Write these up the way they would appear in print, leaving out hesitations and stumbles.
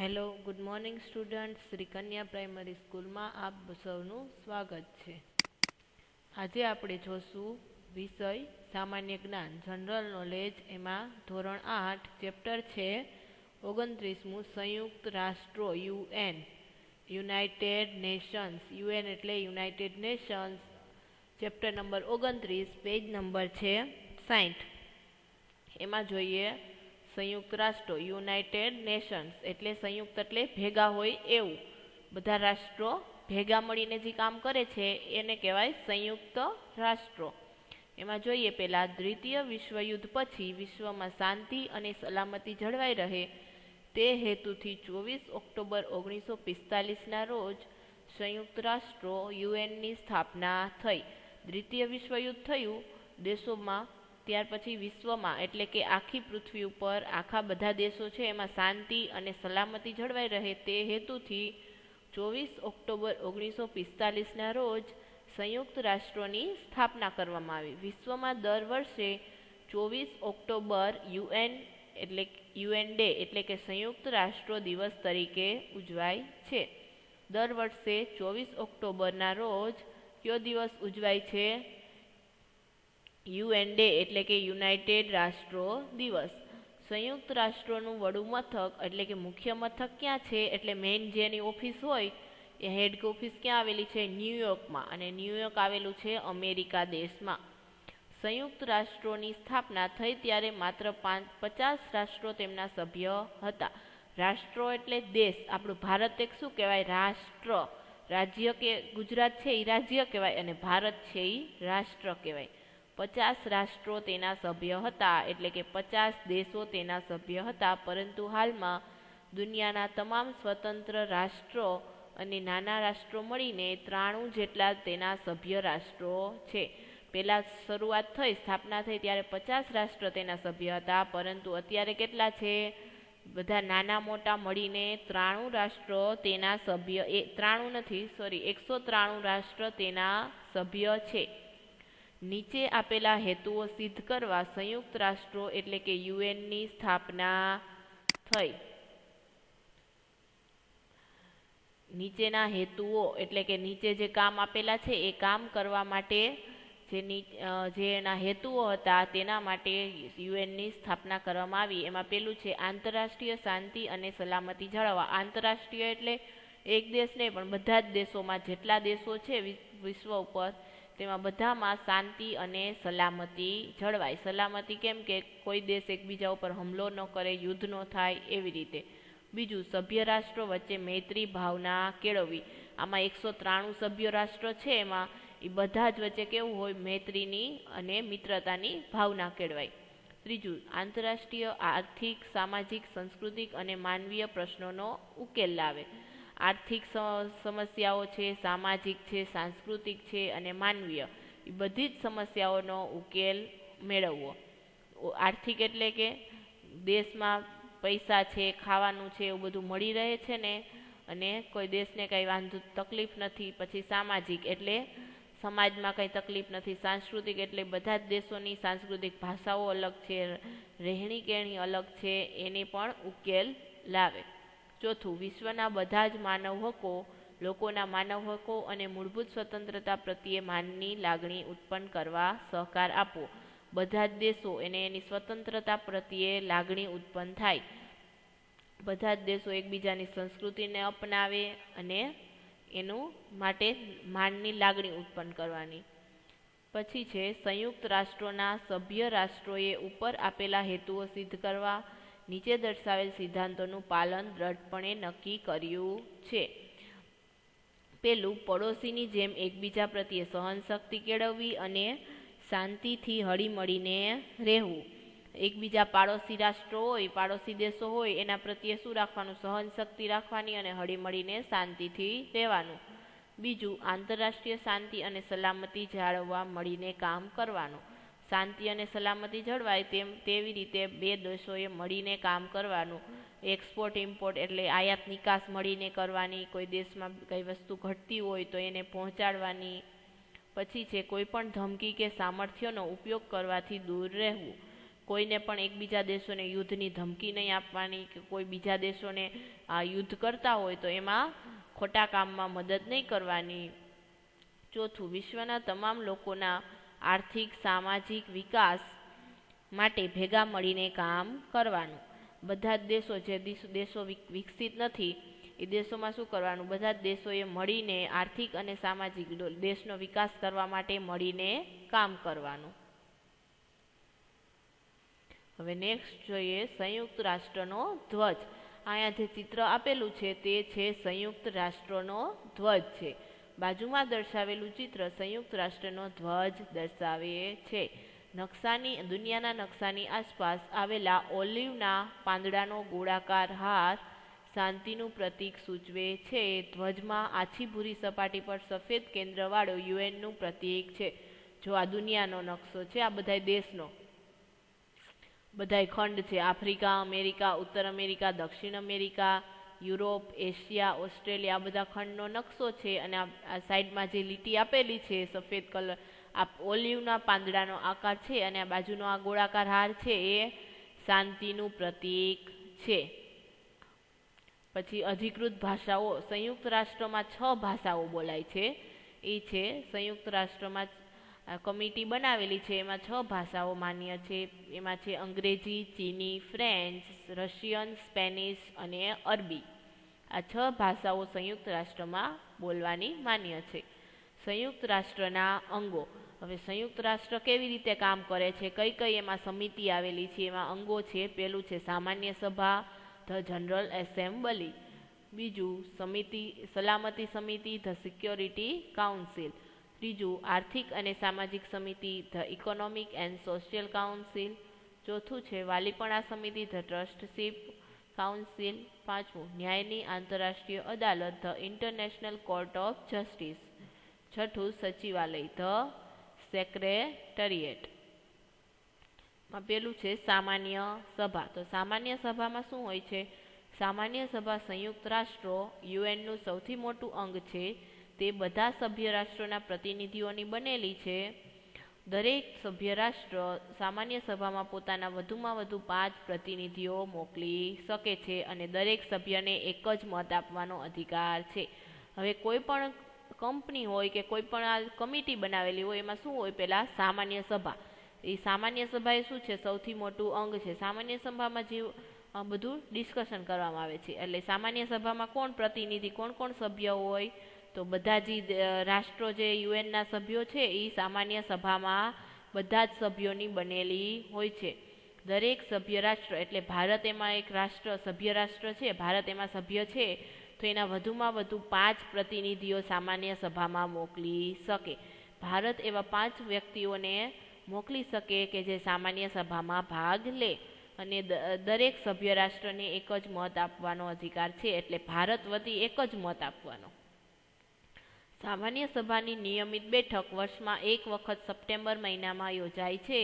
Hello, good morning student. Shri કન્યા primary સ્કૂલમાં આપ સૌનું સ્વાગત છે. આજે આપણે જોશું વિષય સામાન્ય જ્ઞાન જનરલ નોલેજ. એમાં ધોરણ 8 ચેપ્ટર છે 29મું સંયુક્ત રાષ્ટ્રો UN, યુનાઇટેડ નેશન્સ. UN એટલે United Nations. Chapter number 29, page number છે 60. એમાં જોઈએ સંયુક્ત રાષ્ટ્રો યુનાઇટેડ નેશન્સ એટલે સંયુક્ત એટલે ભેગા હોય એવું, બધા રાષ્ટ્રો ભેગા મળીને જે કામ કરે છે એને કહેવાય સંયુક્ત રાષ્ટ્રો. એમાં જોઈએ પહેલા, દ્વિતીય વિશ્વયુદ્ધ પછી વિશ્વમાં શાંતિ અને સલામતી જળવાઈ રહે તે હેતુથી 24 ઓક્ટોબર 1945ના રોજ સંયુક્ત રાષ્ટ્રો યુએનની સ્થાપના થઈ. દ્વિતીય વિશ્વયુદ્ધ થયું દેશોમાં, ત્યાર પછી વિશ્વમાં એટલે કે આખી પૃથ્વી ઉપર આખા બધા દેશો છે એમાં શાંતિ અને સલામતી જળવાઈ રહે તે હેતુથી 24 ઓક્ટોબર 1945ના રોજ સંયુક્ત રાષ્ટ્રોની સ્થાપના કરવામાં આવી. વિશ્વમાં દર વર્ષે 24 ઓક્ટોબર યુએન ડે એટલે કે સંયુક્ત રાષ્ટ્રો દિવસ તરીકે ઉજવાય છે. દર વર્ષે 24 ઓક્ટોબરના રોજ કયો દિવસ ઉજવાય છે? UN ડે એટલે કે યુનાઇટેડ રાષ્ટ્રો દિવસ. સંયુક્ત રાષ્ટ્રોનું વડું મથક એટલે કે મુખ્ય મથક ક્યાં છે? એટલે મેઇન જેની ઓફિસ હોય એ હેડ ઓફિસ ક્યાં આવેલી છે? ન્યુયોર્કમાં. અને ન્યુયોર્ક આવેલું છે અમેરિકા દેશમાં. સંયુક્ત રાષ્ટ્રોની સ્થાપના થઈ ત્યારે માત્ર 50 રાષ્ટ્રો તેમના સભ્ય હતા. રાષ્ટ્રો એટલે દેશ. આપણું ભારત એક શું કહેવાય? રાષ્ટ્ર. રાજ્ય કે ગુજરાત છે એ રાજ્ય કહેવાય અને ભારત છે એ રાષ્ટ્ર કહેવાય. 50 રાષ્ટ્રો તેના સભ્ય હતા એટલે કે 50 દેશો તેના સભ્ય હતા. પરંતુ હાલમાં દુનિયાના તમામ સ્વતંત્ર રાષ્ટ્રો અને નાના રાષ્ટ્રો મળીને 93 જેટલા તેના સભ્ય રાષ્ટ્રો છે. પહેલાં શરૂઆત થઈ, સ્થાપના થઈ ત્યારે 50 રાષ્ટ્ર તેના સભ્ય હતા, પરંતુ અત્યારે કેટલા છે? બધા નાના મોટા મળીને 93 રાષ્ટ્રો તેના સભ્ય 193 રાષ્ટ્ર તેના સભ્ય છે. નીચે આપેલા હેતુઓ સિદ્ધ કરવા સંયુક્ત રાષ્ટ્રો એટલે કે યુએનની સ્થાપના થઈ. નીચેના હેતુઓ એટલે કે નીચે જે કામ આપેલા છે એ કામ કરવા માટે જે એના હેતુઓ હતા તેના માટે યુએનની સ્થાપના કરવામાં આવી. એમાં પેલું છે આંતરરાષ્ટ્રીય શાંતિ અને સલામતી જાળવવા. આંતરરાષ્ટ્રીય એટલે એક દેશ નહીં પણ બધા જ દેશોમાં જેટલા દેશો છે વિશ્વ ઉપર તેમાં બધામાં શાંતિ અને સલામતી જળવાય. સલામતી કેમ કે કોઈ દેશ એકબીજા ઉપર હુમલો ન કરે, યુદ્ધ ન થાય એવી રીતે. બીજું, સભ્ય રાષ્ટ્રો વચ્ચે મૈત્રી ભાવના કેળવવી. આમાં 193 સભ્ય રાષ્ટ્ર છે એમાં એ બધા જ વચ્ચે કેવું હોય? મૈત્રીની અને મિત્રતાની ભાવના કેળવાય. ત્રીજું, આંતરરાષ્ટ્રીય આર્થિક, સામાજિક, સાંસ્કૃતિક અને માનવીય પ્રશ્નોનો ઉકેલ લાવે. આર્થિક સમસ્યાઓ છે, સામાજિક છે, સાંસ્કૃતિક છે અને માનવીય, એ બધી જ સમસ્યાઓનો ઉકેલ મેળવવો. આર્થિક એટલે કે દેશમાં પૈસા છે, ખાવાનું છે, એવું બધું મળી રહે છે ને, અને કોઈ દેશને કંઈ વાંધો તકલીફ નથી. પછી સામાજિક એટલે સમાજમાં કંઈ તકલીફ નથી. સાંસ્કૃતિક એટલે બધા જ દેશોની સાંસ્કૃતિક ભાષાઓ અલગ છે, રહેણી કહેણી અલગ છે, એને પણ ઉકેલ લાવે. ચોથું, વિશ્વના બધા જ માનવ હકો, લોકોના માનવ હકો અને મૂળભૂત સ્વતંત્રતા પ્રત્યે માનની લાગણી ઉત્પન્ન કરવા સહકાર આપવો. બધા જ દેશો એની સ્વતંત્રતા પ્રત્યે લાગણી ઉત્પન્ન થાય. બધા જ દેશો એકબીજાની સંસ્કૃતિને અપનાવે અને એનું માટે માનની લાગણી ઉત્પન્ન કરવાની. પછી છે સંયુક્ત રાષ્ટ્રોના સભ્ય રાષ્ટ્રોએ ઉપર આપેલા હેતુઓ સિદ્ધ કરવા નીચે દર્શાવેલ સિદ્ધાંતોનું પાલન દ્રઢપણે નક્કી કર્યું છે. પેલું, પડોશીની જેમ એકબીજા પ્રત્યે સહનશક્તિ કેળવવી અને શાંતિથી હળીમળીને રહેવું. એકબીજા પાડોશી રાષ્ટ્રો હોય, પાડોશી દેશો હોય એના પ્રત્યે શું રાખવાનું? સહનશક્તિ રાખવાની અને હળીમળીને શાંતિથી રહેવાનું. બીજું, આંતરરાષ્ટ્રીય શાંતિ અને સલામતી જાળવવા મળીને કામ કરવાનું. શાંતિ અને સલામતી જળવાય તેવી રીતે બે દેશોએ મળીને કામ કરવાનું. એક્સપોર્ટ ઇમ્પોર્ટ એટલે આયાત નિકાસ મળીને કરવાની. કોઈ દેશમાં કઈ વસ્તુ ઘટતી હોય તો એને પહોંચાડવાની. પછી છે કોઈ પણ ધમકી કે સામર્થ્યનો ઉપયોગ કરવાથી દૂર રહેવું. કોઈને પણ એકબીજા દેશોને યુદ્ધની ધમકી નહીં આપવાની કે કોઈ બીજા દેશોને યુદ્ધ કરતા હોય તો એમાં ખોટા કામમાં મદદ નહીં કરવાની. ચોથું, વિશ્વના તમામ લોકોના આર્થિક સામાજિક વિકાસ માટે ભેગા મળીને કામ કરવાનું. બધા જ દેશો, જે દેશો વિકસિત નથી એ દેશોમાં શું કરવાનું, બધા જ દેશોએ મળીને આર્થિક અને સામાજિક દેશનો વિકાસ કરવા માટે મળીને કામ કરવાનું. હવે નેક્સ્ટ જોઈએ સંયુક્ત રાષ્ટ્રનો ધ્વજ. અહીંયા જે ચિત્ર આપેલું છે તે છે સંયુક્ત રાષ્ટ્રનો ધ્વજ છે. બાજુમાં દર્શાવેલું ચિત્ર સંયુક્ત રાષ્ટ્રનો ધ્વજ દર્શાવે છે. દુનિયાના નકશાની આસપાસ આવેલા ઓલિવના પાંદડાનો ગોળાકાર હાર શાંતિનું પ્રતીક સૂચવે છે. ધ્વજમાં આછી ભૂરી સપાટી પર સફેદ કેન્દ્રવાળો યુએનનું પ્રતીક છે. જો આ દુનિયાનો નકશો છે, આ બધા દેશનો, બધા ખંડ છે, આફ્રિકા, અમેરિકા, ઉત્તર અમેરિકા, દક્ષિણ અમેરિકા, યુરોપ, એશિયા, ઓસ્ટ્રેલિયા, આ બધા ખંડનો નકશો છે. અને આ સાઈડમાં જે લીટી આપેલી છે સફેદ કલર, આ ઓલિવના પાંદડાનો આકાર છે. અને આ બાજુનો આ ગોળાકાર હાર છે એ શાંતિનું પ્રતીક છે. પછી અધિકૃત ભાષાઓ. સંયુક્ત રાષ્ટ્રમાં 6 ભાષાઓ બોલાય છે. એ છે સંયુક્ત રાષ્ટ્રમાં કમિટી બનાવેલી છે, એમાં 6 ભાષાઓ માન્ય છે. એમાં છે અંગ્રેજી, ચીની, ફ્રેન્ચ, રશિયન, સ્પેનિશ અને અરબી. આ 6 ભાષાઓ સંયુક્ત રાષ્ટ્રમાં બોલવાની માન્ય છે. સંયુક્ત રાષ્ટ્રના અંગો. હવે સંયુક્ત રાષ્ટ્ર કેવી રીતે કામ કરે છે, કઈ કઈ એમાં સમિતિ આવેલી છે, એમાં અંગો છે. પહેલું છે સામાન્ય સભા, ધ જનરલ એસેમ્બલી. બીજું સલામતી સમિતિ, ધ સિક્યોરિટી કાઉન્સિલ. ત્રીજું આર્થિક અને સામાજિક સમિતિ, the economic and social council. ચોથું છે વાલીપણા સમિતિ, ધ ટ્રસ્ટશીપ કાઉન્સિલ. પાંચમું ન્યાયની આંતરરાષ્ટ્રીય અદાલત, the international court of justice. છઠ્ઠું સચિવાલય, ધ સેક્રેટરીએટ. પેલું છે સામાન્ય સભા. તો સામાન્ય સભામાં શું હોય છે? સામાન્ય સભા સંયુક્ત રાષ્ટ્રો યુએનનું સૌથી મોટું અંગ છે. તે બધા સભ્ય રાષ્ટ્રોના પ્રતિનિધિઓની બનેલી છે. દરેક સભ્ય રાષ્ટ્ર સામાન્ય સભામાં પોતાના વધુમાં વધુ 5 પ્રતિનિધિઓ મોકલી શકે છે અને દરેક સભ્યને એક જ મત આપવાનો અધિકાર છે. હવે કોઈ પણ કંપની હોય કે કોઈ પણ આ કમિટી બનાવેલી હોય, એમાં શું હોય, પહેલા સામાન્ય સભા. એ સામાન્ય સભા એ શું છે, સૌથી મોટું અંગ છે. સામાન્ય સભામાં જે બધું ડિસ્કશન કરવામાં આવે છે. એટલે સામાન્ય સભામાં કોણ પ્રતિનિધિ, કોણ સભ્ય હોય, તો બધા જ રાષ્ટ્રો જે યુએનના સભ્યો છે એ સામાન્ય સભામાં બધા જ સભ્યોની બનેલી હોય છે. દરેક સભ્ય રાષ્ટ્ર, એટલે ભારત એમાં એક સભ્ય રાષ્ટ્ર છે, ભારત એમાં સભ્ય છે, તો એના વધુમાં વધુ 5 પ્રતિનિધિઓ સામાન્ય સભામાં મોકલી શકે. ભારત એવા 5 વ્યક્તિઓને મોકલી શકે કે જે સામાન્ય સભામાં ભાગ લે. અને દરેક સભ્ય રાષ્ટ્રને એક જ મત આપવાનો અધિકાર છે. એટલે ભારત વતી એક જ મત આપવાનો. સામાન્ય સભાની નિયમિત બેઠક વર્ષમાં એક વખત સપ્ટેમ્બર મહિનામાં યોજાય છે.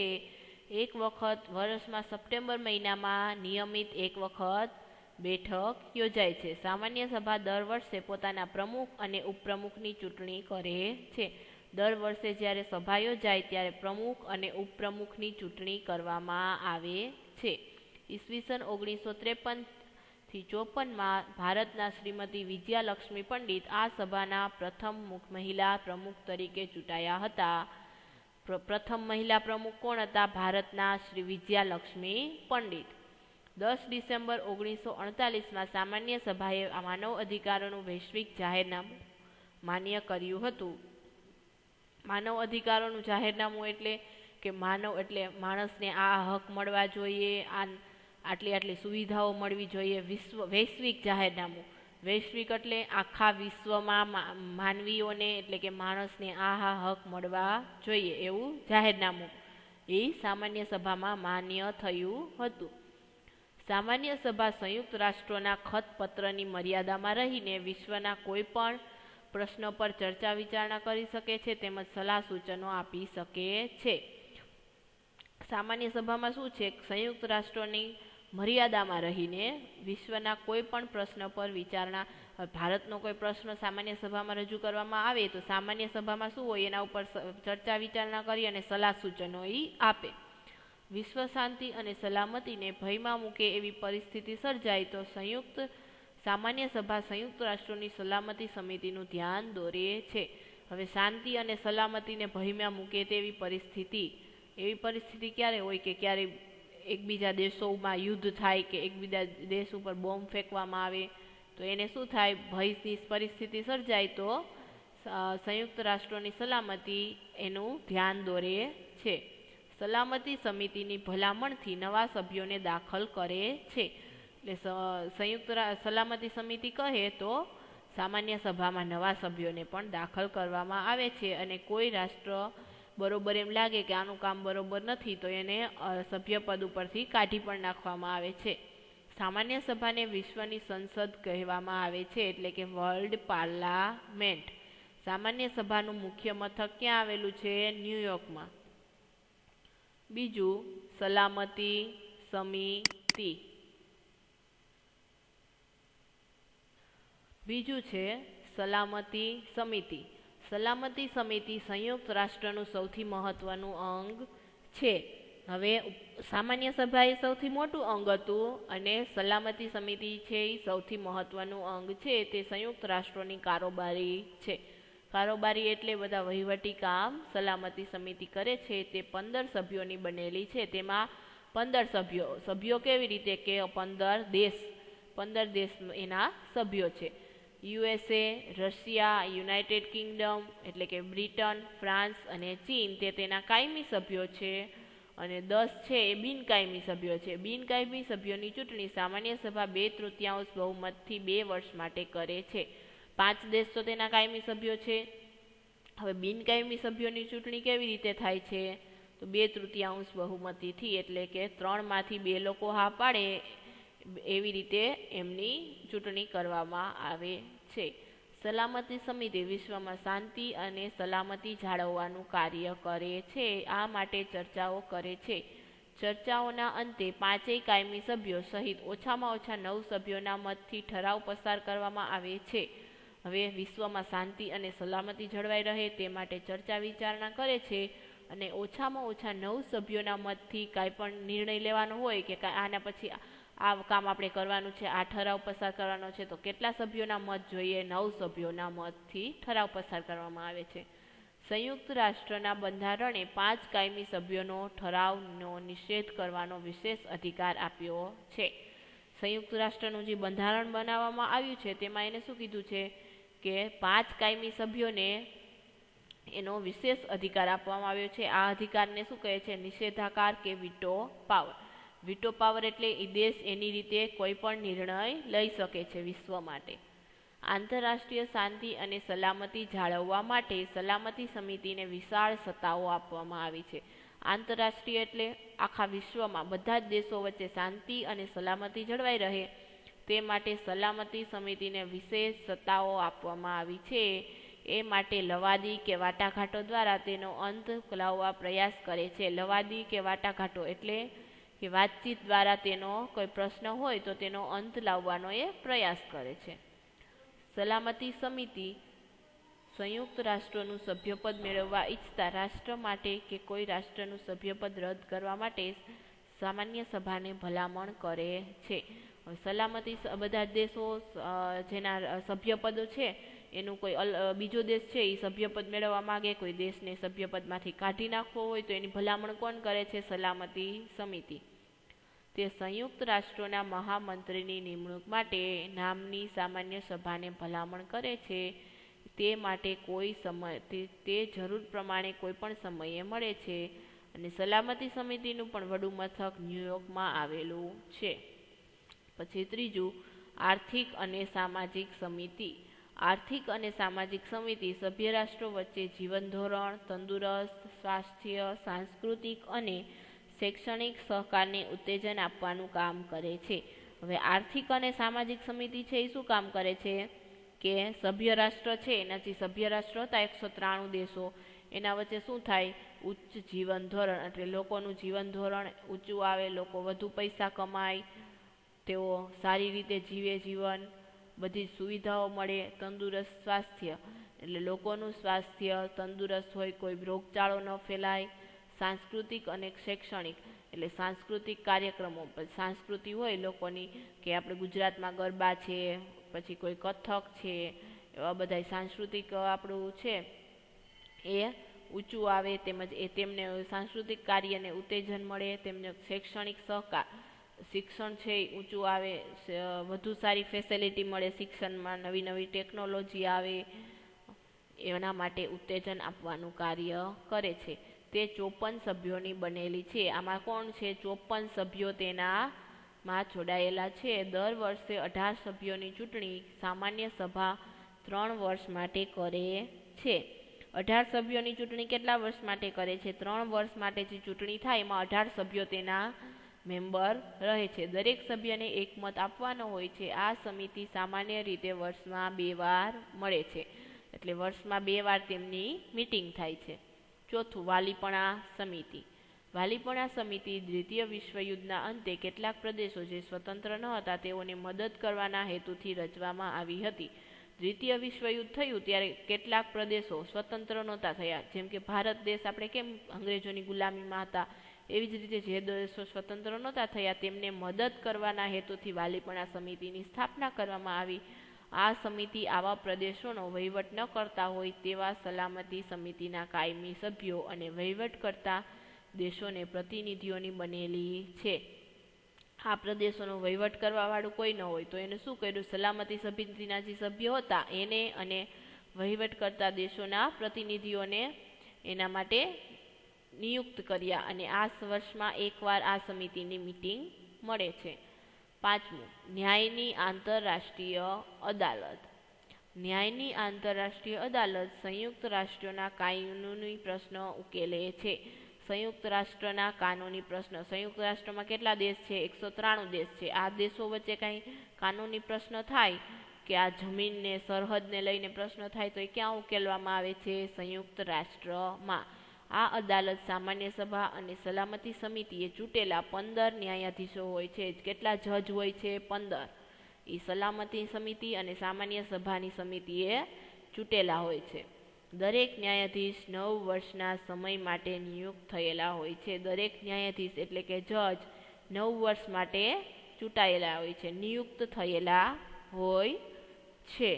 એક વખત વર્ષમાં સપ્ટેમ્બર મહિનામાં નિયમિત એક વખત બેઠક યોજાય છે. સામાન્ય સભા દર વર્ષે પોતાના પ્રમુખ અને ઉપપ્રમુખની ચૂંટણી કરે છે. દર વર્ષે જ્યારે સભા યોજાય ત્યારે પ્રમુખ અને ઉપપ્રમુખની ચૂંટણી કરવામાં આવે છે. ઈસવીસન 1953 થી 54માં ભારતના શ્રીમતી વિજયાલક્ષ્મી પંડિત આ સભાના પ્રથમ મહિલા પ્રમુખ તરીકે ચૂંટાયા હતા. પ્રથમ મહિલા પ્રમુખ કોણ હતા? ભારતના શ્રી વિજયાલક્ષ્મી પંડિત. 10 ડિસેમ્બર 1948માં સામાન્ય સભાએ માનવ અધિકારોનું વૈશ્વિક જાહેરનામું માન્ય કર્યું હતું. માનવ અધિકારોનું જાહેરનામું એટલે કે માણસને આ હક મળવા જોઈએ, આટલી સુવિધાઓ મળવી જોઈએ. વૈશ્વિક જાહેરનામું. વૈશ્વિક એટલે આખા વિશ્વમાં માનવીઓને, એટલે કે માણસને આ હક મળવા જોઈએ એવું જાહેરનામું એ સામાન્ય સભામાં માન્ય થયું હતું. સામાન્ય સભા સંયુક્ત રાષ્ટ્રોના ખતપત્રની મર્યાદામાં રહીને વિશ્વના કોઈ પણ પ્રશ્નો પર ચર્ચા વિચારણા કરી શકે છે તેમજ સલાહ સૂચનો આપી શકે છે. સામાન્ય સભામાં શું છે, સંયુક્ત રાષ્ટ્રોની મર્યાદામાં રહીને વિશ્વના કોઈ પણ પ્રશ્ન પર વિચારણા, ભારતનો કોઈ પ્રશ્ન સામાન્ય સભામાં રજૂ કરવામાં આવે તો સામાન્ય સભામાં શું હોય, એના ઉપર ચર્ચા વિચારણા કરી અને સલાહ સૂચનો આપે. વિશ્વ શાંતિ અને સલામતીને ભયમાં મૂકે એવી પરિસ્થિતિ સર્જાય તો સામાન્ય સભા સંયુક્ત રાષ્ટ્રોની સલામતી સમિતિનું ધ્યાન દોરે છે. હવે શાંતિ અને સલામતીને ભયમાં મૂકે તેવી પરિસ્થિતિ ક્યારે હોય કે ક્યારે એકબીજા દેશોમાં યુદ્ધ થાય કે એકબીજા દેશ ઉપર બોમ્બ ફેંકવામાં આવે તો એને શું થાય, ભયની પરિસ્થિતિ સર્જાય તો સંયુક્ત રાષ્ટ્રોની સલામતી એનું ધ્યાન દોરે છે. સલામતી સમિતિની ભલામણથી નવા સભ્યોને દાખલ કરે છે. એટલે સલામતી સમિતિ કહે તો સામાન્ય સભામાં નવા સભ્યોને પણ દાખલ કરવામાં આવે છે અને કોઈ રાષ્ટ્ર બરોબર એમ લાગે કે આનું કામ બરોબર નથી તો એને સભ્યપદ ઉપરથી કાઢી પણ નાખવામાં આવે છે. સામાન્ય સભાને વિશ્વની સંસદ કહેવામાં આવે છે, એટલે કે વર્લ્ડ પાર્લામેન્ટ. સામાન્ય સભાનું મુખ્ય મથક ક્યાં આવેલું છે? ન્યુયોર્કમાં. બીજું, સલામતી સમિતિ. બીજું છે સલામતી સમિતિ. સલામતી સમિતિ સંયુક્ત રાષ્ટ્રનું સૌથી મહત્વનું અંગ છે. હવે સામાન્ય સભા એ સૌથી મોટું અંગ હતું અને સલામતી સમિતિ છે એ સૌથી મહત્વનું અંગ છે. તે સંયુક્ત રાષ્ટ્રોની કારોબારી છે. કારોબારી એટલે બધા વહીવટી કામ સલામતી સમિતિ કરે છે. તે 15 સભ્યોની બનેલી છે. તેમાં 15 સભ્યો કેવી રીતે કે 15 દેશ એના સભ્યો છે. USA, રશિયા, યુનાઇટેડ કિંગડમ એટલે કે બ્રિટન, ફ્રાન્સ અને ચીન તે તેના કાયમી સભ્યો છે અને 10 છે એ બિનકાયમી સભ્યો છે. બિનકાયમી સભ્યોની ચૂંટણી સામાન્ય સભા 2/3 બહુમતથી 2 વર્ષ માટે કરે છે. 5 દેશ તો તેના કાયમી સભ્યો છે. હવે બિનકાયમી સભ્યોની ચૂંટણી કેવી રીતે થાય છે? તો 2/3 બહુમતીથી, એટલે કે 3માંથી 2 લોકો હા પાડે એવી રીતે એમની ચૂંટણી કરવામાં આવે છે. સલામતી સમિતિ વિશ્વમાં શાંતિ અને સલામતી જાળવવાનું કાર્ય કરે છે. આ માટે ચર્ચાઓ કરે છે. ચર્ચાઓના અંતે 5 કાયમી સભ્યો સહિત ઓછામાં ઓછા 9 સભ્યોના મતથી ઠરાવ પસાર કરવામાં આવે છે. હવે વિશ્વમાં શાંતિ અને સલામતી જળવાઈ રહે તે માટે ચર્ચા વિચારણા કરે છે અને ઓછામાં ઓછા 9 સભ્યોના મતથી કાંઈ પણ નિર્ણય લેવાનો હોય કે આના પછી આ કામ આપણે કરવાનું છે, આ ઠરાવ પસાર કરવાનો છે, તો કેટલા સભ્યોના મત જોઈએ? 9 સભ્યોના મતથી ઠરાવ પસાર કરવામાં આવે છે. સંયુક્ત રાષ્ટ્રના બંધારણે 5 કાયમી સભ્યોનો ઠરાવનો નિષેધ કરવાનો વિશેષ અધિકાર આપ્યો છે. સંયુક્ત રાષ્ટ્રનું જે બંધારણ બનાવવામાં આવ્યું છે તેમાં એને શું કીધું છે કે 5 કાયમી સભ્યોને એનો વિશેષ અધિકાર આપવામાં આવ્યો છે. આ અધિકારને શું કહે છે? નિષેધાકાર કે વીટો પાવર. વીટો પાવર એટલે એ દેશ એની રીતે કોઈ પણ નિર્ણય લઈ શકે છે વિશ્વ માટે. આંતરરાષ્ટ્રીય શાંતિ અને સલામતી જાળવવા માટે સલામતી સમિતિને વિશાળ સત્તાઓ આપવામાં આવી છે. આંતરરાષ્ટ્રીય એટલે આખા વિશ્વમાં બધા જ દેશો વચ્ચે શાંતિ અને સલામતી જળવાઈ રહે તે માટે સલામતી સમિતિને વિશેષ સત્તાઓ આપવામાં આવી છે. એ માટે લવાદી કે વાટાઘાટો દ્વારા તેનો અંત લાવવા પ્રયાસ કરે છે. લવાદી કે વાટાઘાટો એટલે કે વાતચીત દ્વારા તેનો કોઈ પ્રશ્ન હોય તો તેનો અંત લાવવાનો એ પ્રયાસ કરે છે. સલામતી સમિતિ સંયુક્ત રાષ્ટ્રોનું સભ્યપદ મેળવવા ઈચ્છતા રાષ્ટ્ર માટે કે કોઈ રાષ્ટ્રનું સભ્યપદ રદ કરવા માટે સામાન્ય સભાને ભલામણ કરે છે. સલામતી બધા દેશો જેના સભ્યપદો છે એનું કોઈ બીજો દેશ છે એ સભ્યપદ મેળવવા માંગે, કોઈ દેશને સભ્યપદમાંથી કાઢી નાખવો હોય તો એની ભલામણ કોણ કરે છે? સલામતી સમિતિ. તે સંયુક્ત રાષ્ટ્રોના મહામંત્રીની નિમણૂક માટે નામની સામાન્ય સભાને ભલામણ કરે છે. તે માટે કોઈ સમય તે જરૂર પ્રમાણે કોઈ પણ સમયે મળે છે અને સલામતી સમિતિનું પણ વડું મથક ન્યુયોર્કમાં આવેલું છે. પછી ત્રીજું, આર્થિક અને સામાજિક સમિતિ. આર્થિક અને સામાજિક સમિતિ સભ્ય રાષ્ટ્રો વચ્ચે જીવન ધોરણ, તંદુરસ્ત સ્વાસ્થ્ય, સાંસ્કૃતિક અને શૈક્ષણિક સહકારને ઉત્તેજન આપવાનું કામ કરે છે. હવે આર્થિક અને સામાજિક સમિતિ છે એ શું કામ કરે છે કે સભ્ય રાષ્ટ્ર છે એનાથી સભ્ય રાષ્ટ્ર હતા 193 દેશો, એના વચ્ચે શું થાય? ઉચ્ચ જીવન ધોરણ, એટલે લોકોનું જીવન ધોરણ ઊંચું આવે, લોકો વધુ પૈસા કમાય, તેઓ સારી રીતે જીવે જીવન, બધી સુવિધાઓ મળે. તંદુરસ્ત સ્વાસ્થ્ય એટલે લોકોનું સ્વાસ્થ્ય તંદુરસ્ત હોય, કોઈ રોગચાળો ન ફેલાય. સાંસ્કૃતિક અને શૈક્ષણિક એટલે સાંસ્કૃતિક કાર્યક્રમો, સંસ્કૃતિ હોય લોકોની કે આપણે ગુજરાતમાં ગરબા છે, પછી કોઈ કથક છે, એવા બધા સાંસ્કૃતિક આપણું છે એ ઊંચું આવે, તેમજ એ તેમને સાંસ્કૃતિક કાર્યને ઉત્તેજન મળે, તેમને શૈક્ષણિક સહકાર શિક્ષણ છે એ ઊંચું આવે, વધુ સારી ફેસિલિટી મળે શિક્ષણમાં, નવી નવી ટેકનોલોજી આવે, એના માટે ઉત્તેજન આપવાનું કાર્ય કરે છે. તે 54 સભ્યોની બનેલી છે. આમાં કોણ છે? 54 સભ્યો તેનામાં જોડાયેલા છે. દર વર્ષે 18 સભ્યોની ચૂંટણી સામાન્ય સભા 3 વર્ષ માટે કરે છે. 18 સભ્યોની ચૂંટણી કેટલા વર્ષ માટે કરે છે? 3 વર્ષ માટે જે ચૂંટણી થાય એમાં 18 સભ્યો તેના મેમ્બર રહે છે. દરેક સભ્યને એક મત આપવાનો હોય છે. આ સમિતિ સામાન્ય રીતે વર્ષમાં 2 વાર મળે છે, એટલે વર્ષમાં 2 વાર તેમની મીટિંગ થાય છે. ચોથું, વાલીપણા સમિતિ. વાલીપણા સમિતિ દ્વિતીય વિશ્વયુદ્ધના અંતે કેટલાક પ્રદેશો જે સ્વતંત્ર ન હતા તેઓને મદદ કરવાના હેતુથી રચવામાં આવી હતી. દ્વિતીય વિશ્વયુદ્ધ થયું ત્યારે કેટલાક પ્રદેશો સ્વતંત્ર નહોતા થયા, જેમ કે ભારત દેશ આપણે કેમ અંગ્રેજોની ગુલામીમાં હતા, એવી જ રીતે જે દેશો સ્વતંત્ર નહોતા થયા તેમને મદદ કરવાના હેતુથી વાલીપણા સમિતિની સ્થાપના કરવામાં આવી. આ સમિતિ આવા પ્રદેશોનો વહીવટ ન કરતા હોય તેવા સલામતી સમિતિના કાયમી સભ્યો અને વહીવટ કરતા દેશોને પ્રતિનિધિઓની બનેલી છે. આ પ્રદેશોનો વહીવટ કરવાવાળું કોઈ ન હોય તો એને શું કર્યું? સલામતી સમિતિના જે સભ્યો હતા એને અને વહીવટ કરતા દેશોના પ્રતિનિધિઓને એના માટે નિયુક્ત કર્યા, અને આ વર્ષમાં એકવાર આ સમિતિની મીટિંગ મળે છે. પાંચમું, ન્યાયની આંતરરાષ્ટ્રીય અદાલત. ન્યાયની આંતરરાષ્ટ્રીય અદાલત સંયુક્ત રાષ્ટ્રોના કાનૂની પ્રશ્નો ઉકેલે છે. સંયુક્ત રાષ્ટ્રના કાનૂની પ્રશ્ન, સંયુક્ત રાષ્ટ્રમાં કેટલા દેશ છે? 193 દેશ છે. આ દેશો વચ્ચે કંઈ કાનૂની પ્રશ્ન થાય કે આ જમીનને સરહદને લઈને પ્રશ્ન થાય તો એ ક્યાં ઉકેલવામાં આવે છે? સંયુક્ત રાષ્ટ્રમાં. આ અદાલત સામાન્ય સભા અને સલામતી સમિતિએ ચૂંટેલા 15 ન્યાયાધીશો હોય છે. કેટલા જજ હોય છે? 15. એ સલામતી સમિતિ અને સામાન્ય સભાની સમિતિએ ચૂંટેલા હોય છે. દરેક ન્યાયાધીશ 9 વર્ષના સમય માટે નિયુક્ત થયેલા હોય છે. દરેક ન્યાયાધીશ એટલે કે જજ 9 વર્ષ માટે ચૂંટાયેલા હોય છે, નિયુક્ત થયેલા હોય છે.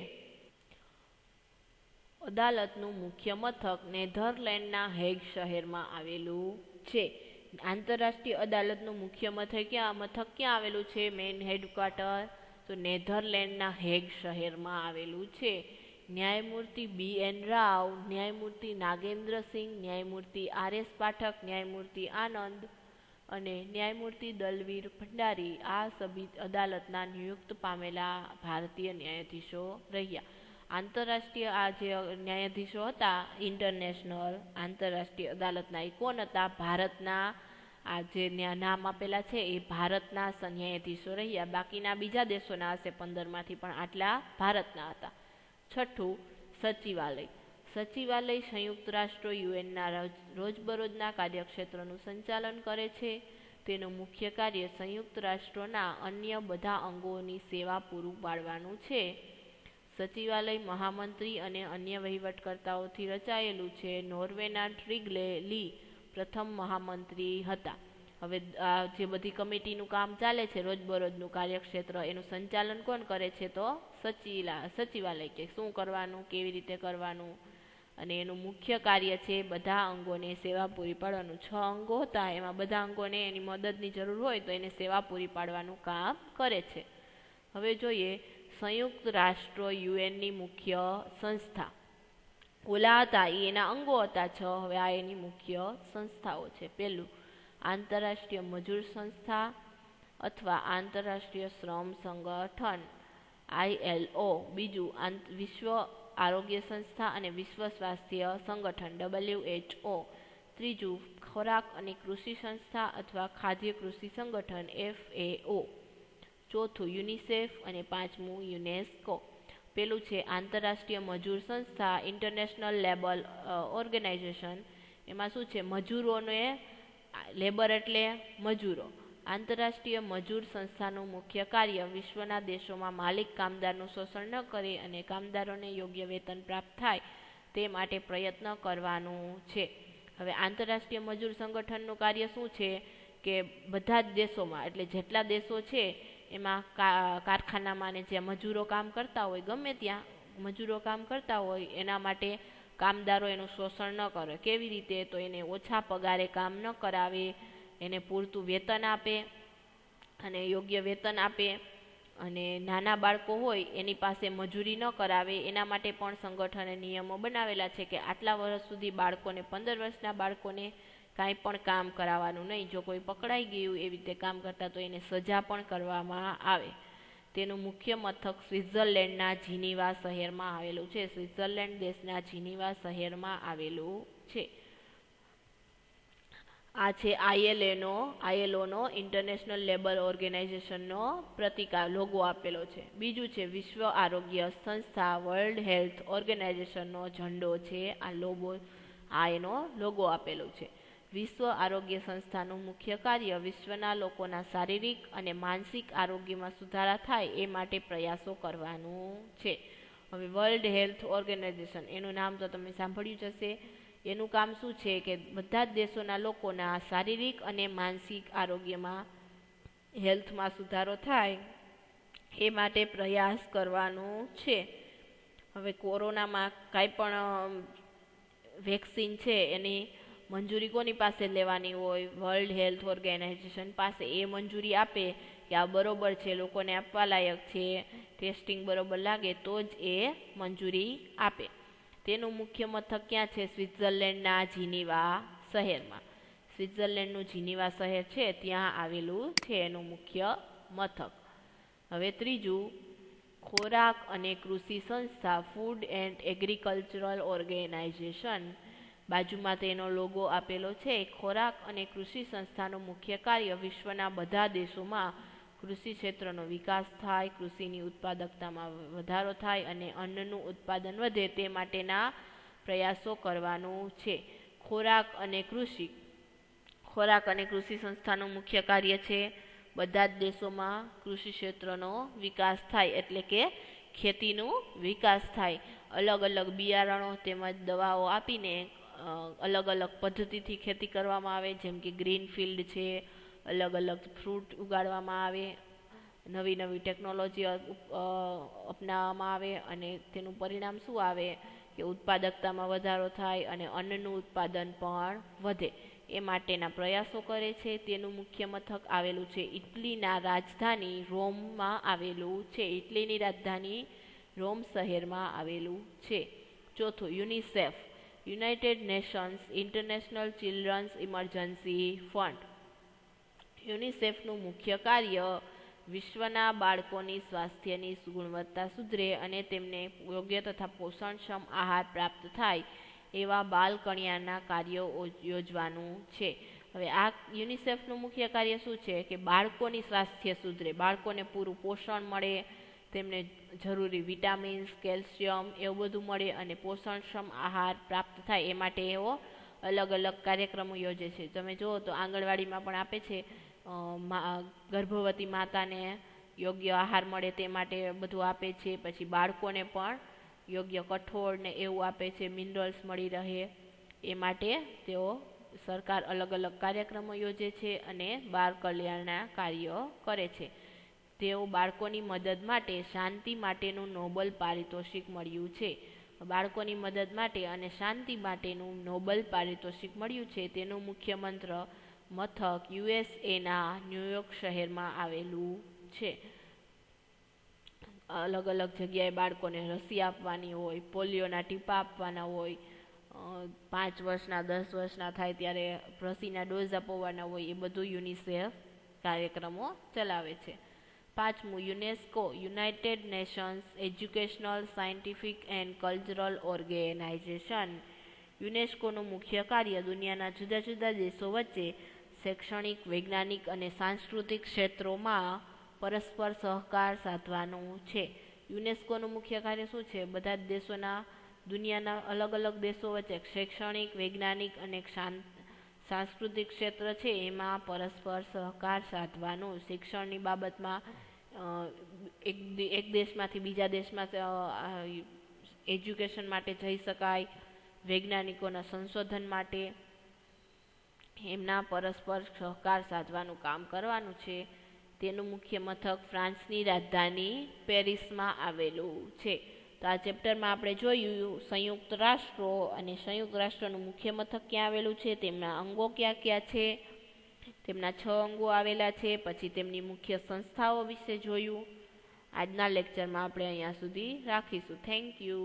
અદાલતનું મુખ્ય મથક નેધરલેન્ડના હેગ શહેરમાં આવેલું છે. આંતરરાષ્ટ્રીય અદાલતનું મુખ્ય મથક ક્યાં આવેલું છે? મેઇન હેડક્વાર્ટર તો નેધરલેન્ડના હેગ શહેરમાં આવેલું છે. ન્યાયમૂર્તિ BN રાવ, ન્યાયમૂર્તિ નાગેન્દ્રસિંહ, ન્યાયમૂર્તિ RS પાઠક, ન્યાયમૂર્તિ આનંદ અને ન્યાયમૂર્તિ દલવીર ભંડારી આ સભી અદાલતના નિયુક્ત પામેલા ભારતીય ન્યાયાધીશો રહ્યા. આંતરરાષ્ટ્રીય આ જે ન્યાયાધીશો હતા ઇન્ટરનેશનલ આંતરરાષ્ટ્રીય અદાલતના, એ કોણ હતા? ભારતના. આ જે નામ આપેલા છે એ ભારતના ન્યાયાધીશો રહ્યા. બાકીના બીજા દેશોના હશે 15માંથી, પણ આટલા ભારતના હતા. છઠ્ઠું, સચિવાલય. સચિવાલય સંયુક્ત રાષ્ટ્રો યુએનના રોજબરોજના કાર્યક્ષેત્રનું સંચાલન કરે છે. તેનું મુખ્ય કાર્ય સંયુક્ત રાષ્ટ્રોના અન્ય બધા અંગોની સેવા પૂરું પાડવાનું છે. સચિવાલય મહામંત્રી અને અન્ય વહીવટકર્તાઓથી રચાયેલું છે. નોર્વેના ટ્રિગ્લે લી પ્રથમ મહામંત્રી હતા. હવે જે બધી કમિટીનું કામ ચાલે છે રોજબરોજનું કાર્યક્ષેત્ર, એનું સંચાલન કોણ કરે છે? તો સચિવાલય, કે શું કરવાનું, કેવી રીતે કરવાનું, અને એનું મુખ્ય કાર્ય છે બધા અંગોને સેવા પૂરી પાડવાનું. 6 અંગો હતા, એમાં બધા અંગોને એની મદદની જરૂર હોય તો એને સેવા પૂરી પાડવાનું કામ કરે છે. હવે જોઈએ સંયુક્ત રાષ્ટ્રો યુએનની મુખ્ય સંસ્થા. ઓલા હતા એ એના અંગો હતા 6, હવે આ એની મુખ્ય સંસ્થાઓ છે. પહેલું, આંતરરાષ્ટ્રીય મજૂર સંસ્થા અથવા આંતરરાષ્ટ્રીય શ્રમ સંગઠન ILO. બીજું, વિશ્વ આરોગ્ય સંસ્થા અને વિશ્વ સ્વાસ્થ્ય સંગઠન WHO. ત્રીજું, ખોરાક અને કૃષિ સંસ્થા અથવા ખાદ્ય કૃષિ સંગઠન FAO. ચોથું, યુનિસેફ અને પાંચમું, યુનેસ્કો. પેલું છે આંતરરાષ્ટ્રીય મજૂર સંસ્થા, ઇન્ટરનેશનલ લેબર ઓર્ગેનાઇઝેશન. એમાં શું છે? મજૂરોને, લેબર એટલે મજૂરો. આંતરરાષ્ટ્રીય મજૂર સંસ્થાનું મુખ્ય કાર્ય વિશ્વના દેશોમાં માલિક કામદારનું શોષણ ન કરે અને કામદારોને યોગ્ય વેતન પ્રાપ્ત થાય તે માટે પ્રયત્ન કરવાનું છે. હવે આંતરરાષ્ટ્રીય મજૂર સંગઠનનું કાર્ય શું છે? કે બધા જ દેશોમાં એટલે જેટલા દેશો છે એમાં કારખાનામાં ને જ્યાં મજૂરો કામ કરતા હોય, ગમે ત્યાં મજૂરો કામ કરતા હોય એના માટે કામદારો એનું શોષણ ન કરે. કેવી રીતે? તો એને ઓછા પગારે કામ ન કરાવે, એને પૂરતું વેતન આપે અને યોગ્ય વેતન આપે, અને નાના બાળકો હોય એની પાસે મજૂરી ન કરાવે. એના માટે પણ સંગઠને નિયમો બનાવેલા છે કે આટલા વર્ષ સુધી બાળકોને, 15 વર્ષના બાળકોને કાંઈ પણ કામ કરાવવાનું નહીં. જો કોઈ પકડાઈ ગયું એવી રીતે કામ કરતા તો એને સજા પણ કરવામાં આવે. તેનું મુખ્ય મથક સ્વિટ્ઝરલેન્ડના જીનીવા શહેરમાં આવેલું છે. સ્વિટ્ઝરલેન્ડ દેશના જીનીવા શહેરમાં આવેલું છે. આ છે આઈએલઓનો ઇન્ટરનેશનલ લેબર ઓર્ગેનાઇઝેશનનો પ્રતિકાર લોગો આપેલો છે. બીજું છે વિશ્વ આરોગ્ય સંસ્થા વર્લ્ડ હેલ્થ ઓર્ગેનાઇઝેશનનો ઝંડો છે. આ એનો લોગો આપેલો છે. વિશ્વ આરોગ્ય સંસ્થાનું મુખ્ય કાર્ય વિશ્વના લોકોના શારીરિક અને માનસિક આરોગ્યમાં સુધારા થાય એ માટે પ્રયાસો કરવાનું છે. હવે વર્લ્ડ હેલ્થ ઓર્ગેનાઇઝેશન એનું નામ તો તમે સાંભળ્યું જ હશે. એનું કામ શું છે કે બધા જ દેશોના લોકોના શારીરિક અને માનસિક આરોગ્યમાં, હેલ્થમાં સુધારો થાય એ માટે પ્રયાસ કરવાનું છે. હવે કોરોનામાં કાંઈ પણ વેક્સિન છે એની મંજૂરી કોની પાસે લેવાની હોય? વર્લ્ડ હેલ્થ ઓર્ગેનાઇઝેશન પાસે. એ મંજૂરી આપે કે આ બરોબર છે, લોકોને આપવા લાયક છે, ટેસ્ટિંગ બરોબર લાગે તો જ એ મંજૂરી આપે. તેનું મુખ્ય મથક ક્યાં છે? સ્વિટ્ઝરલેન્ડના જીનીવા શહેરમાં. સ્વિટ્ઝરલેન્ડનું જીનીવા શહેર છે ત્યાં આવેલું છે એનું મુખ્ય મથક. હવે ત્રીજું, ખોરાક અને કૃષિ સંસ્થા ફૂડ એન્ડ એગ્રીકલ્ચરલ ઓર્ગેનાઇઝેશન. બાજુમાં તેનો લોગો આપેલો છે. ખોરાક અને કૃષિ સંસ્થાનું મુખ્ય કાર્ય વિશ્વના બધા દેશોમાં કૃષિ ક્ષેત્રનો વિકાસ થાય, કૃષિની ઉત્પાદકતામાં વધારો થાય અને અન્નનું ઉત્પાદન વધે તે માટેના પ્રયાસો કરવાનું છે. ખોરાક અને કૃષિ સંસ્થાનું મુખ્ય કાર્ય છે બધા જ દેશોમાં કૃષિ ક્ષેત્રનો વિકાસ થાય, એટલે કે ખેતીનું વિકાસ થાય. અલગ અલગ બિયારણો તેમજ દવાઓ આપીને અલગ અલગ પદ્ધતિથી ખેતી કરવામાં આવે, જેમ કે ગ્રીન ફિલ્ડ છે, અલગ અલગ ફ્રૂટ ઉગાડવામાં આવે, નવી નવી ટેકનોલોજી અપનાવવામાં આવે અને તેનું પરિણામ શું આવે કે ઉત્પાદકતામાં વધારો થાય અને અન્નનું ઉત્પાદન પણ વધે. એ માટેના પ્રયાસો કરે છે. તેનું મુખ્ય મથક આવેલું છે ઇટલીના રાજધાની રોમમાં આવેલું છે. ઇટલીની રાજધાની રોમ શહેરમાં આવેલું છે. ચોથું, UNICEF, United Nations International Children's Emergency Fund. યુનિસેફનું મુખ્ય કાર્ય વિશ્વના બાળકોની સ્વાસ્થ્યની ગુણવત્તા સુધરે અને તેમને યોગ્ય તથા પોષણક્ષમ આહાર પ્રાપ્ત થાય એવા બાળ કલ્યાણના કાર્યો યોજવાનું છે. હવે આ યુનિસેફનું મુખ્ય કાર્ય શું છે કે બાળકોની સ્વાસ્થ્ય સુધરે, બાળકોને પૂરું પોષણ મળે, તેમને જરૂરી વિટામિન્સ, કેલ્શિયમ એવું બધું મળે અને પોષણક્ષમ આહાર પ્રાપ્ત થાય એ માટે એવો અલગ અલગ કાર્યક્રમો યોજે છે. તમે જુઓ તો આંગણવાડીમાં પણ આપે છે, ગર્ભવતી માતાને યોગ્ય આહાર મળે તે માટે બધું આપે છે. પછી બાળકોને પણ યોગ્ય કઠોળ ને એવું આપે છે, મિનરલ્સ મળી રહે એ માટે તેઓ સરકાર અલગ અલગ કાર્યક્રમો યોજે છે અને બાળ કલ્યાણના કાર્યો કરે છે. તેઓ બાળકોની મદદ માટે શાંતિ માટેનું નોબલ પારિતોષિક મળ્યું છે. બાળકોની મદદ માટે અને શાંતિ માટેનું નોબલ પારિતોષિક મળ્યું છે. તેનું મુખ્ય મથક યુએસએના ન્યુયોર્ક શહેરમાં આવેલું છે. અલગ અલગ જગ્યાએ બાળકોને રસી આપવાની હોય, પોલિયોના ટીપા આપવાના હોય, 5 વર્ષના 10 વર્ષના થાય ત્યારે રસીના ડોઝ આપવાના હોય, એ બધું યુનિસેફ કાર્યક્રમો ચલાવે છે. પાંચમું, UNESCO, United Nations Educational, Scientific and Cultural Organization. યુનેસ્કોનું મુખ્ય કાર્ય દુનિયાના જુદા જુદા દેશો વચ્ચે શૈક્ષણિક, વૈજ્ઞાનિક અને સાંસ્કૃતિક ક્ષેત્રોમાં પરસ્પર સહકાર સાધવાનું છે. યુનેસ્કોનું મુખ્ય કાર્ય શું છે? બધા જ દેશોના, દુનિયાના અલગ અલગ દેશો વચ્ચે શૈક્ષણિક, વૈજ્ઞાનિક અને સાંસ્કૃતિક ક્ષેત્ર છે એમાં પરસ્પર સહકાર સાધવાનું. શિક્ષણની બાબતમાં એક દેશમાંથી બીજા દેશમાં એજ્યુકેશન માટે જઈ શકાય, વૈજ્ઞાનિકોના સંશોધન માટે એમના પરસ્પર સહકાર સાધવાનું કામ કરવાનું છે. તેનું મુખ્ય મથક ફ્રાન્સની રાજધાની પેરિસમાં આવેલું છે. તો આ ચેપ્ટરમાં આપણે જોયું સંયુક્ત રાષ્ટ્રો અને સંયુક્ત રાષ્ટ્રનું મુખ્ય મથક ક્યાં આવેલું છે, તેમના અંગો ક્યાં ક્યાં છે, તેમના 6 અંગો આવેલા છે, પછી તેમની મુખ્ય સંસ્થાઓ વિશે જોયું. આજના લેક્ચરમાં આપણે અહીંયા સુધી રાખીશું. Thank you.